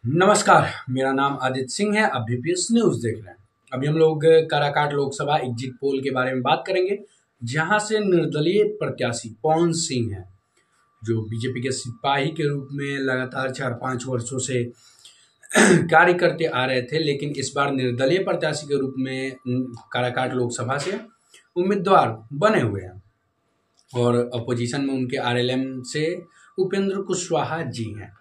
नमस्कार, मेरा नाम आदित्य सिंह है। आप बीपीएस न्यूज़ देख रहे हैं। अभी हम लोग काराकाट लोकसभा एग्जिट पोल के बारे में बात करेंगे, जहां से निर्दलीय प्रत्याशी पवन सिंह हैं, जो बीजेपी के सिपाही के रूप में लगातार 4-5 वर्षों से कार्य करते आ रहे थे, लेकिन इस बार निर्दलीय प्रत्याशी के रूप में काराकाट लोकसभा से उम्मीदवार बने हुए हैं और अपोजिशन में उनके आरएलएम से उपेंद्र कुशवाहा जी हैं।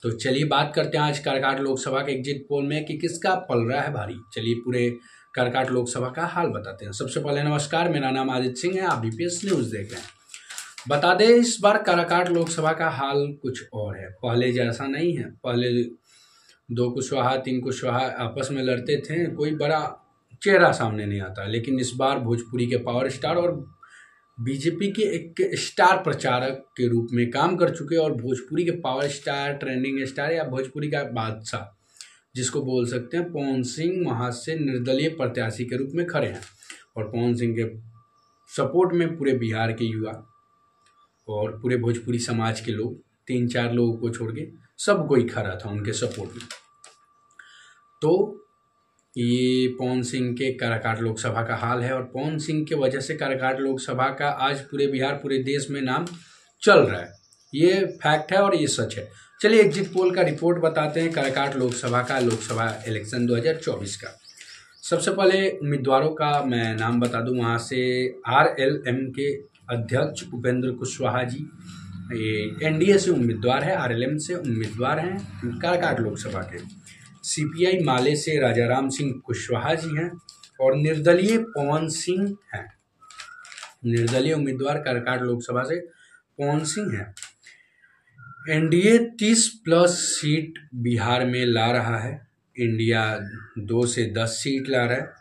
तो चलिए बात करते हैं आज काराकाट लोकसभा के एग्जिट पोल में कि किसका पल रहा है भारी। चलिए पूरे काराकाट लोकसभा का हाल बताते हैं। सबसे पहले नमस्कार, मेरा नाम आदित्य सिंह है। आप बीपीएस न्यूज़ देख रहे हैं। बता दें, इस बार काराकाट लोकसभा का हाल कुछ और है, पहले जैसा नहीं है। पहले 2 कुशवाहा 3 कुशवाहा आपस में लड़ते थे, कोई बड़ा चेहरा सामने नहीं आता। लेकिन इस बार भोजपुरी के पावर स्टार और बीजेपी के एक स्टार प्रचारक के रूप में काम कर चुके और भोजपुरी के पावर स्टार, ट्रेंडिंग स्टार या भोजपुरी का बादशाह जिसको बोल सकते हैं, पवन सिंह वहाँ से निर्दलीय प्रत्याशी के रूप में खड़े हैं। और पवन सिंह के सपोर्ट में पूरे बिहार के युवा और पूरे भोजपुरी समाज के लोग, 3-4 लोगों को छोड़ के सब कोई खड़ा था उनके सपोर्ट में। तो ये पवन सिंह के काराकाट लोकसभा का हाल है और पवन सिंह के वजह से काराकाट लोकसभा का आज पूरे बिहार, पूरे देश में नाम चल रहा है। ये फैक्ट है और ये सच है। चलिए एग्जिट पोल का रिपोर्ट बताते हैं काराकाट लोकसभा का, लोकसभा इलेक्शन 2024 का। सबसे पहले उम्मीदवारों का मैं नाम बता दूं। वहाँ से आरएलएम के अध्यक्ष उपेंद्र कुशवाहा जी ये एनडीए से उम्मीदवार है, आरएलएम से उम्मीदवार हैं काराकाट लोकसभा के। सीपीआई माले से राजाराम सिंह कुशवाहा जी हैं और निर्दलीय पवन सिंह हैं। निर्दलीय उम्मीदवार काराकाट लोकसभा से पवन सिंह हैं। एनडीए 30+ सीट बिहार में ला रहा है। इंडिया 2 से 10 सीट ला रहा है।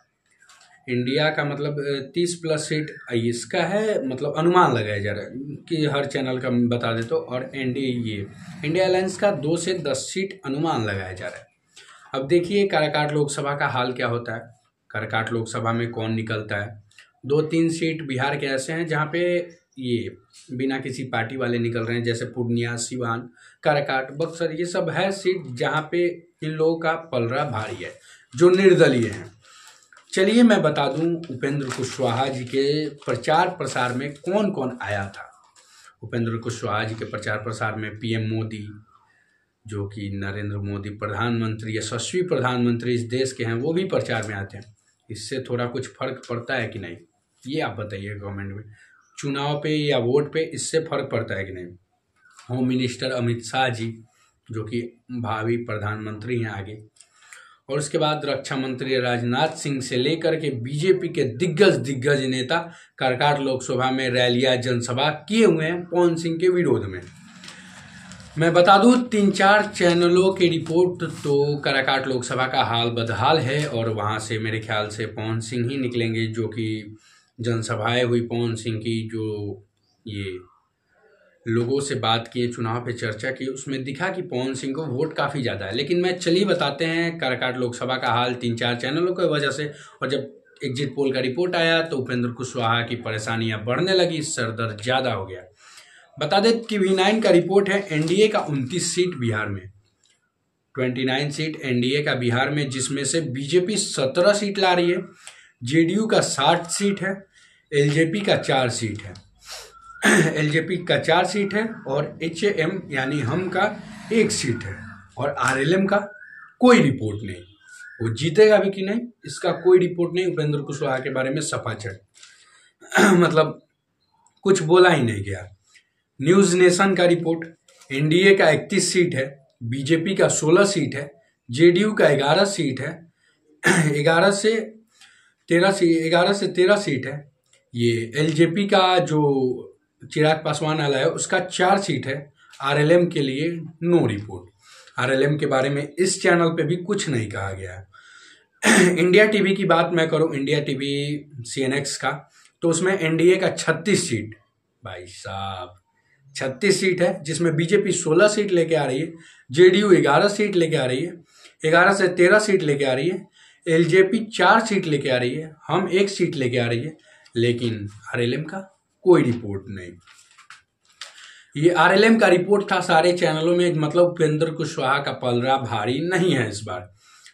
इंडिया का मतलब 30+ सीट इसका है, मतलब अनुमान लगाया जा रहा है कि हर चैनल का बता दे तो। और इंडिया अलायंस का 2 से 10 सीट अनुमान लगाया जा रहा है। अब देखिए काराकाट लोकसभा का हाल क्या होता है। काराकाट लोकसभा में कौन निकलता है। 2-3 सीट बिहार के ऐसे हैं जहाँ पे ये बिना किसी पार्टी वाले निकल रहे हैं, जैसे पूर्णिया, सिवान, काराकाट, बक्सर, ये सब है सीट जहाँ पे इन लोगों का पलड़ा भारी है, जो निर्दलीय हैं। चलिए मैं बता दूं, उपेंद्र कुशवाहा जी के प्रचार प्रसार में कौन कौन आया था। उपेंद्र कुशवाहा जी के प्रचार प्रसार में पीएम मोदी, जो कि नरेंद्र मोदी प्रधानमंत्री, यशस्वी प्रधानमंत्री इस देश के हैं, वो भी प्रचार में आते हैं। इससे थोड़ा कुछ फर्क पड़ता है कि नहीं, ये आप बताइए कमेंट में। चुनाव पे या वोट पे इससे फर्क पड़ता है कि नहीं। होम मिनिस्टर अमित शाह जी, जो कि भावी प्रधानमंत्री हैं आगे। और उसके बाद रक्षा मंत्री राजनाथ सिंह से लेकर के बीजेपी के दिग्गज नेता काराकाट लोकसभा में रैलियां, जनसभा किए हुए हैं पवन सिंह के विरोध में। मैं बता दूं 3-4 चैनलों की रिपोर्ट तो काराकाट लोकसभा का हाल बदहाल है और वहां से मेरे ख्याल से पवन सिंह ही निकलेंगे, जो कि जनसभाएं हुई पवन सिंह की, जो ये लोगों से बात किए, चुनाव पे चर्चा की, उसमें दिखा कि पवन सिंह को वोट काफ़ी ज़्यादा है। लेकिन मैं चलिए बताते हैं काराकाट लोकसभा का हाल 3-4 चैनलों की वजह से। और जब एग्जिट पोल का रिपोर्ट आया तो उपेंद्र कुशवाहा की परेशानियां बढ़ने लगी, सरदर्द ज़्यादा हो गया। बता दें कि V9 का रिपोर्ट है, एनडीए का 29 सीट बिहार में, 29 सीट एनडीए का बिहार में, जिसमें से बीजेपी 17 सीट ला रही है, जेडीयू का 60 सीट है, एलजेपी का 4 सीट है। एलजेपी का 4 सीट है और एचएएम यानी हम का 1 सीट है। और आरएलएम का कोई रिपोर्ट नहीं, वो जीतेगा भी कि नहीं इसका कोई रिपोर्ट नहीं। उपेंद्र कुशवाहा के बारे में सफाचट मतलब कुछ बोला ही नहीं गया। न्यूज़ नेशन का रिपोर्ट, एनडीए का 31 सीट है, बीजेपी का 16 सीट है, जेडीयू का 11 सीट है, 11 से 13 सीट है। ये एलजेपी का जो चिराग पासवान वाला है उसका 4 सीट है। आरएलएम के लिए नो रिपोर्ट। आरएलएम के बारे में इस चैनल पे भी कुछ नहीं कहा गया है। इंडिया टीवी की बात मैं करूं, इंडिया टीवी सीएनएक्स का, तो उसमें एनडीए का 36 सीट, भाई साहब 36 सीट है, जिसमें बीजेपी 16 सीट लेके आ रही है, जेडीयू 11 सीट लेके आ रही है, 11 से 13 सीट लेके आ रही है, एलजेपी 4 सीट लेके आ रही है, हम 1 सीट लेके आ रही है। लेकिन आरएलएम का कोई रिपोर्ट नहीं। ये आरएलएम का रिपोर्ट था सारे चैनलों में, मतलब उपेंद्र कुशवाहा का पलड़ा भारी नहीं है इस बार।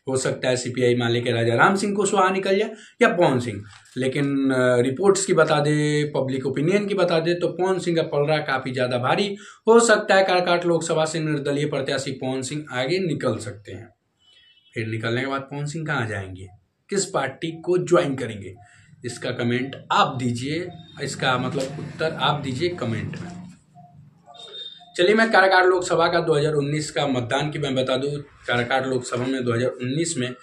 हो सकता है सीपीआई माले के राजा राम सिंह कुशवाहा निकल जाए या पवन सिंह, लेकिन रिपोर्ट्स की बता दे, पब्लिक ओपिनियन की बता दे तो पवन सिंह का पलड़ा काफी ज्यादा भारी हो सकता है। काराकाट लोकसभा से निर्दलीय प्रत्याशी पवन सिंह आगे निकल सकते हैं। फिर निकलने के बाद पवन सिंह कहाँ जाएंगे, किस पार्टी को ज्वाइन करेंगे, इसका कमेंट आप दीजिए, इसका मतलब उत्तर आप दीजिए कमेंट में। चलिए मैं काराकाट लोकसभा का 2019 का मतदान की मैं बता दूं। काराकाट लोकसभा में 2019 में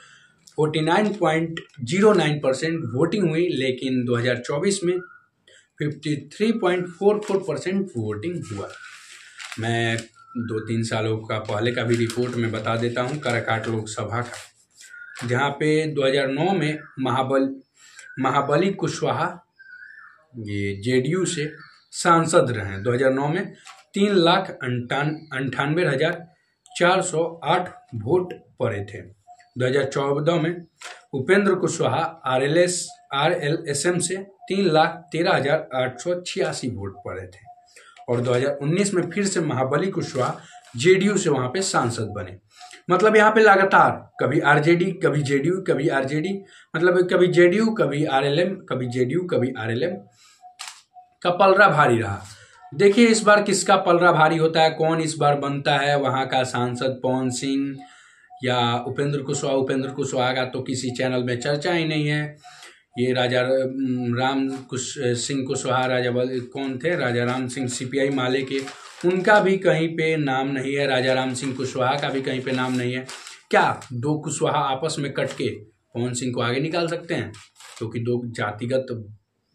49.09% वोटिंग हुई, लेकिन 2024 में 53.44% वोटिंग हुआ। मैं 2-3 सालों का पहले का भी रिपोर्ट में बता देता हूं काराकाट लोकसभा का, जहां पे 2009 में महाबली कुशवाहा ये जेडीयू से सांसद रहे। 2009 में 3,98,408 वोट पड़े थे। 2014 में उपेंद्र कुशवाहा आरएलएसएम से 3,13,886 वोट पड़े थे। और 2019 में फिर से महाबली कुशवाहा जेडीयू से वहां पे सांसद बने। मतलब यहाँ पे लगातार कभी आरजेडी कभी जेडीयू कभी आरजेडी, मतलब कभी जेडीयू कभी आरएलएम कभी जेडीयू कभी आरएलएम का पलड़ा भारी रहा। देखिए इस बार किसका पलड़ा भारी होता है, कौन इस बार बनता है वहां का सांसद, पवन सिंह या उपेंद्र कुशवाहा। उपेंद्र कुशवाहा का तो किसी चैनल में चर्चा ही नहीं है। ये राजा राम सिंह कुशवाहा, कौन थे, राजा राम सिंह सीपीआई माले के, उनका भी कहीं पे नाम नहीं है। राजा राम सिंह कुशवाहा का भी कहीं पे नाम नहीं है। क्या दो कुशवाहा आपस में कट के पवन सिंह को आगे निकाल सकते हैं? क्योंकि दो जातिगत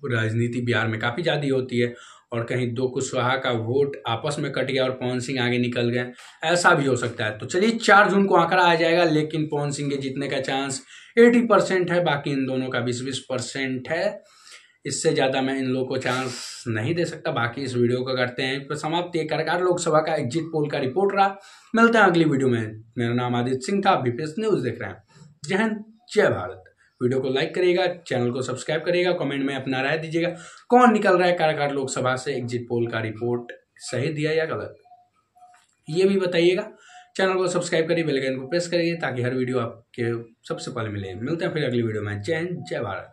राजनीति बिहार में काफी ज्यादा होती है, और कहीं दो कुशवाहा का वोट आपस में कट गया और पवन सिंह आगे निकल गए, ऐसा भी हो सकता है। तो चलिए 4 जून को आंकड़ा आ जाएगा, लेकिन पवन सिंह के जीतने का चांस 80% है, बाकी इन दोनों का 20-20% है। इससे ज्यादा मैं इन लोगों को चांस नहीं दे सकता। बाकी इस वीडियो को करते हैं तो समाप्त। ये काराकाट लोकसभा का एग्जिट पोल का रिपोर्ट रहा। मिलते हैं अगली वीडियो में। मेरा नाम आदित्य सिंह था, आप बीपीएस न्यूज देख रहे हैं। जय हिंद, जय भारत। वीडियो को लाइक करिएगा, चैनल को सब्सक्राइब करिएगा, कमेंट में अपना राय दीजिएगा कौन निकल रहा है काराकाट लोकसभा से। एग्जिट पोल का रिपोर्ट सही दिया या गलत, ये भी बताइएगा। चैनल को सब्सक्राइब करिए, बेल आइकन को प्रेस करिए ताकि हर वीडियो आपके सबसे पहले मिले। मिलते हैं फिर अगली वीडियो में। जय हिंद, जय भारत।